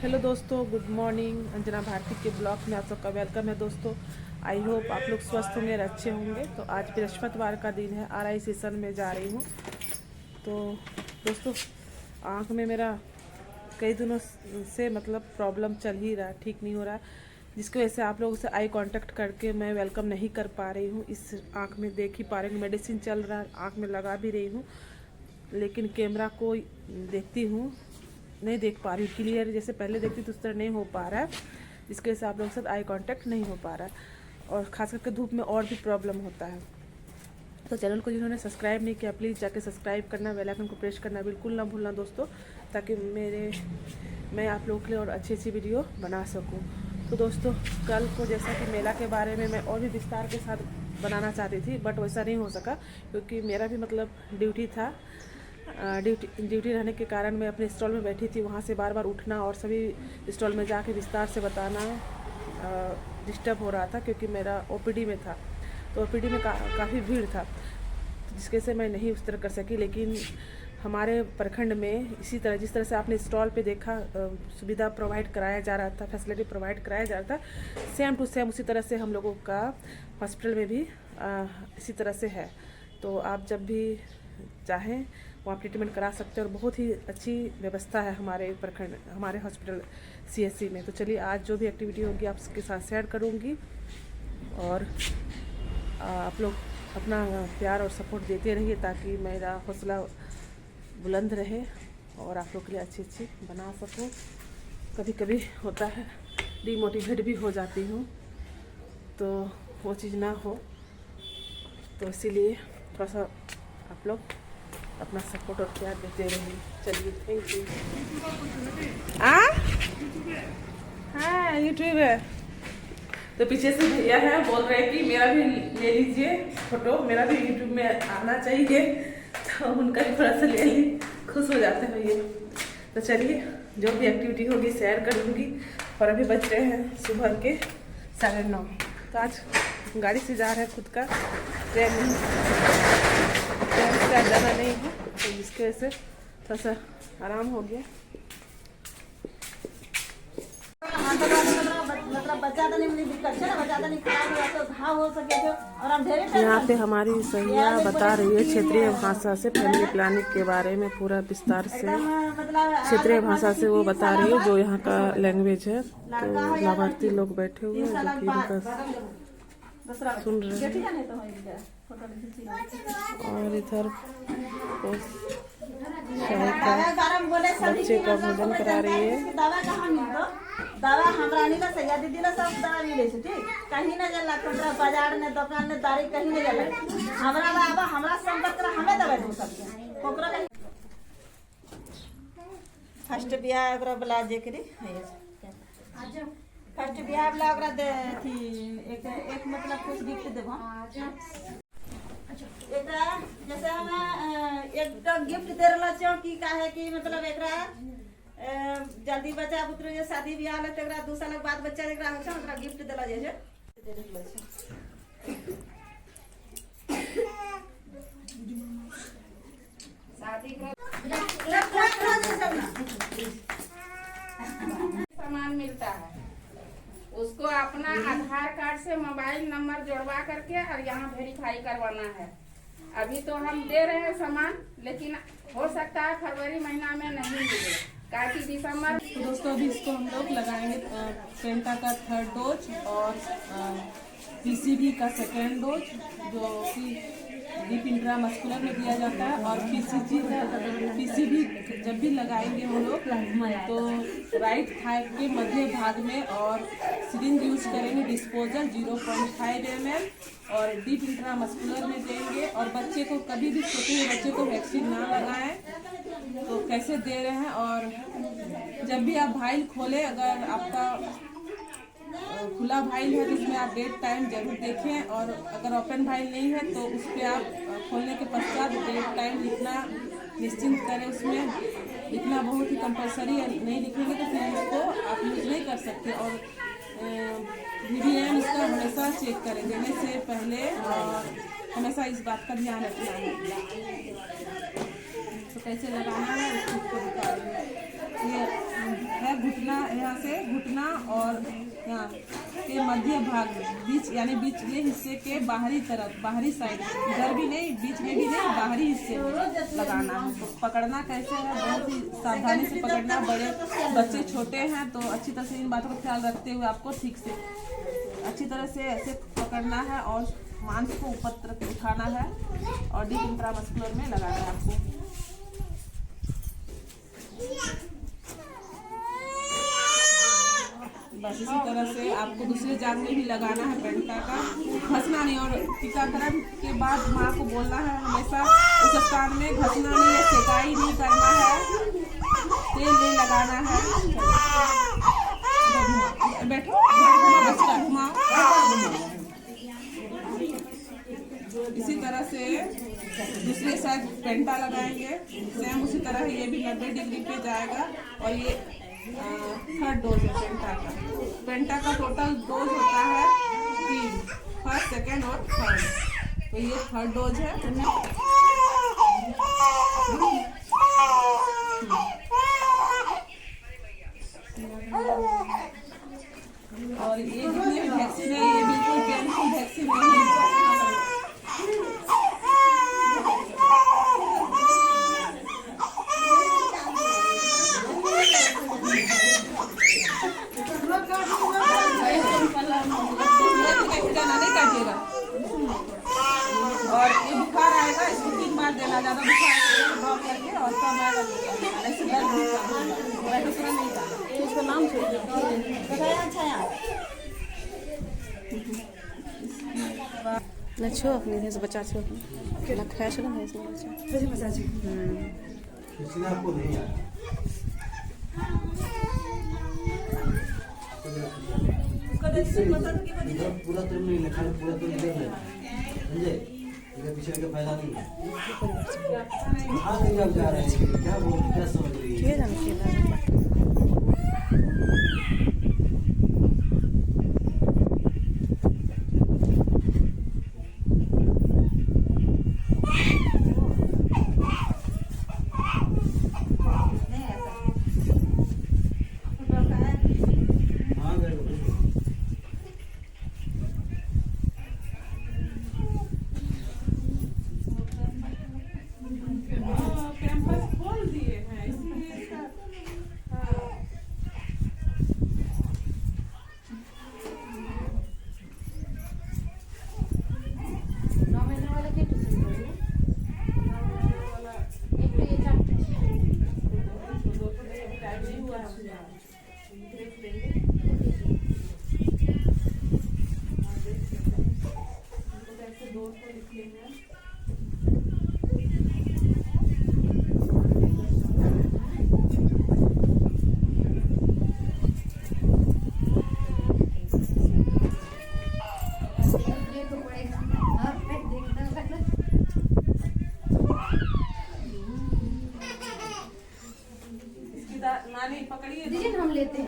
Hello दोस्तों, good morning. Anjana Bharti के blog में आप सबका वेलकम है दोस्तों। आई होप आप लोग स्वस्थ होंगे और अच्छे होंगे। तो आज बृहस्पतिवार का दिन है, आरआई सेशन में जा रही हूँ। तो दोस्तों, आँख में मेरा कई दिनों से मतलब प्रॉब्लम चल ही रहा, ठीक नहीं हो रहा, जिसकी वजह से आप लोगों से आई कांटेक्ट करके मैं वेलकम नहीं कर पा रही हूँ। इस आँख में देख ही पा रही हूँ, मेडिसिन चल रहा है, आँख में लगा भी रही हूँ, लेकिन कैमरा को देखती हूँ नहीं देख पा रही हूँ क्लियर, जैसे पहले देखती तो उस तरह नहीं हो पा रहा है, जिसकी वजह से आप लोगों के साथ आई कांटेक्ट नहीं हो पा रहा है। और ख़ास करके धूप में और भी प्रॉब्लम होता है। तो चैनल को जिन्होंने सब्सक्राइब नहीं किया, प्लीज़ जाके सब्सक्राइब करना, बेल आइकन को प्रेस करना बिल्कुल ना भूलना दोस्तों, ताकि मैं आप लोगों के लिए और अच्छी अच्छी वीडियो बना सकूँ। तो दोस्तों, कल को जैसा कि मेला के बारे में मैं और भी विस्तार के साथ बनाना चाहती थी, बट वैसा नहीं हो सका, क्योंकि मेरा भी मतलब ड्यूटी था। ड्यूटी रहने के कारण मैं अपने स्टॉल में बैठी थी, वहाँ से बार बार उठना और सभी स्टॉल में जाके विस्तार से बताना डिस्टर्ब हो रहा था, क्योंकि मेरा ओपीडी में था। तो ओपीडी में काफ़ी भीड़ था, जिसके से मैं नहीं उस तरह कर सकी। लेकिन हमारे प्रखंड में इसी तरह, जिस तरह से आपने स्टॉल पे देखा, सुविधा प्रोवाइड कराया जा रहा था, फैसिलिटी प्रोवाइड कराया जा रहा था, सेम टू सेम उसी तरह से हम लोगों का हॉस्पिटल में भी इसी तरह से है। तो आप जब भी चाहें वहाँ ट्रीटमेंट करा सकते हैं, और बहुत ही अच्छी व्यवस्था है हमारे प्रखंड, हमारे हॉस्पिटल सीएससी में। तो चलिए, आज जो भी एक्टिविटी होगी आपके साथ शेयर करूँगी, और आप लोग अपना प्यार और सपोर्ट देते रहिए, ताकि मेरा हौसला बुलंद रहे और आप लोग के लिए अच्छी अच्छी बना सकूं। कभी कभी होता है डीमोटिवेट भी हो जाती हूँ, तो वो चीज़ ना हो, तो इसीलिए थोड़ा सा आप लोग अपना सपोर्ट और प्यार देते रहिए। चलिए, थैंक यू। हाँ, यूट्यूब है। तो पीछे से भैया है, बोल रहे हैं कि मेरा भी ले लीजिए फोटो, मेरा भी यूट्यूब में आना चाहिए, तो उनका भी थोड़ा सा ले ली, खुश हो जाते हैं भैया। तो चलिए, जो भी एक्टिविटी होगी शेयर कर दूँगी। और अभी बज रहे हैं सुबह के 9:30। तो आज गाड़ी से जा रहे हैं, खुद का ट्रेन से ज़्यादा नहीं है, तो जिसकी वजह से थोड़ा सा आराम हो गया। यहाँ पे हमारी सहिया बता रही है क्षेत्रीय भाषा से फैमिली प्लानिंग के बारे में, पूरा विस्तार से क्षेत्रीय भाषा से वो बता रही है, जो यहाँ का लैंग्वेज है। तो लाभार्थी लोग बैठे हुए हैं, जो कि उनका सुन रहे हैं। और इधर बच्चे का भोजन करा रही है। दवा हमरा नहीं ला सैया दीदी ला सब दवा मिले छे, ठीक कहीं न जाला, कोनरा बाजार ने दुकान ने दारी कहीं न जाला, हमरा बाबा हमरा संपर्क कर हमें दवा दे सकते कोकरा कहीं। फर्स्ट बियाह ओकरा बला जे करी आज फर्स्ट बियाह बला ओकरा दे थी एक मतलब कुछ गिफ्ट देबो। एकरा जैसे हम एक गिफ्ट दे रहला छौ कि काहे कि मतलब एकरा जल्दी बच्चा पुत्र जे शादी ब्याह ले तकरा 2 साल के बाद बच्चा एकरा हो छै, ओकरा गिफ्ट देला जाय छै, दे रहला छै। शादी को सामान मिलता है, उसको अपना आधार कार्ड से मोबाइल नंबर जोड़वा करके और यहाँ वेरीफाई करवाना है। अभी तो हम दे रहे हैं सामान, लेकिन हो सकता है फरवरी महीना में नहीं मिले, काफी दिसंबर। तो दोस्तों, अभी इसको हम लोग लगाएंगे पेंटा का 3rd डोज और पीसीबी का 2nd डोज, जो कि डीप इंट्रामस्कुलर में दिया जाता है। और पीसीबी जब भी लगाएंगे हम लोग, तो राइट थाई के मध्य भाग में, और सिरिंज यूज करेंगे डिस्पोजल 0.5 ml, और डीप इंट्रामस्कुलर में देंगे। और बच्चे को कभी भी, छोटे बच्चे को वैक्सीन ना लगाएं, तो कैसे दे रहे हैं। और जब भी आप भाइल खोलें, अगर आपका खुला भाइल है तो उसमें आप डेट टाइम जरूर देखें, और अगर ओपन भाइल नहीं है तो उस पर आप खोलने के पश्चात डेट टाइम लिखना निश्चिंत करें। उसमें लिखना बहुत ही कंपलसरी है, नहीं लिखेंगे तो फिर इसको आप यूज नहीं कर सकते। और VVM इसका हमेशा चेक करें देने से पहले, और हमेशा इस बात का ध्यान रखना है। तो कैसे लगाना है उसको बता रही हूँ। ये है घुटना से घुटना और यहाँ के मध्य भाग बीच यानी बीच ये हिस्से के बाहरी तरफ, बाहरी साइड, इधर भी नहीं, बीच में भी नहीं, बाहरी हिस्से में लगाना है। तो पकड़ना कैसे है, बहुत ही सावधानी से पकड़ना। बड़े बच्चे छोटे हैं तो अच्छी तरह से इन बातों का ख्याल रखते हुए आपको ठीक से अच्छी तरह से ऐसे पकड़ना है और मांस को ऊपर तरफ उठाना है और डीप इंट्रामस्कुलर में लगाना है आपको। बस इसी तरह से आपको दूसरे जांघ में भी लगाना है पेंटा का, घसना नहीं। और टीकाकरण के बाद माँ को बोलना है हमेशा उस स्थान में घसना नहीं है, सेकाई नहीं करना है, तेल नहीं लगाना है। बैठो, इसी तरह से दूसरे साइड पेंटा लगाएंगे, सेम उसी तरह ये भी 90 डिग्री पे जाएगा। और ये थर्ड डोज है पेंटा का। पेंटा का टोटल डोज होता है 3, फर्स्ट, सेकेंड और थर्ड। तो ये थर्ड डोज है। और ये जितने भी वैक्सीन है ये बिल्कुल पेनफुल वैक्सीन नहीं है। नहीं काटिएगा। और ये बुखार आएगा, इसको 3 बार देना, ज्यादा बुखार ड्रॉप करके और कम आएगा ऐसे दर्द नहीं करना। इसका नाम छो अपने है से बच्चा छो केला खाया छो ना इसमें बच्चा किसी ने आपको नहीं आया पूरा तुम नहीं लिखा, पूरा तुम लिख ले समझे। इसका पीछे का फायदा नहीं है। कहाँ नहीं आप जा रहे हैं, क्या बोल क्या समझ रही है। के जाने केला नानी पकड़िए हम लेते हैं।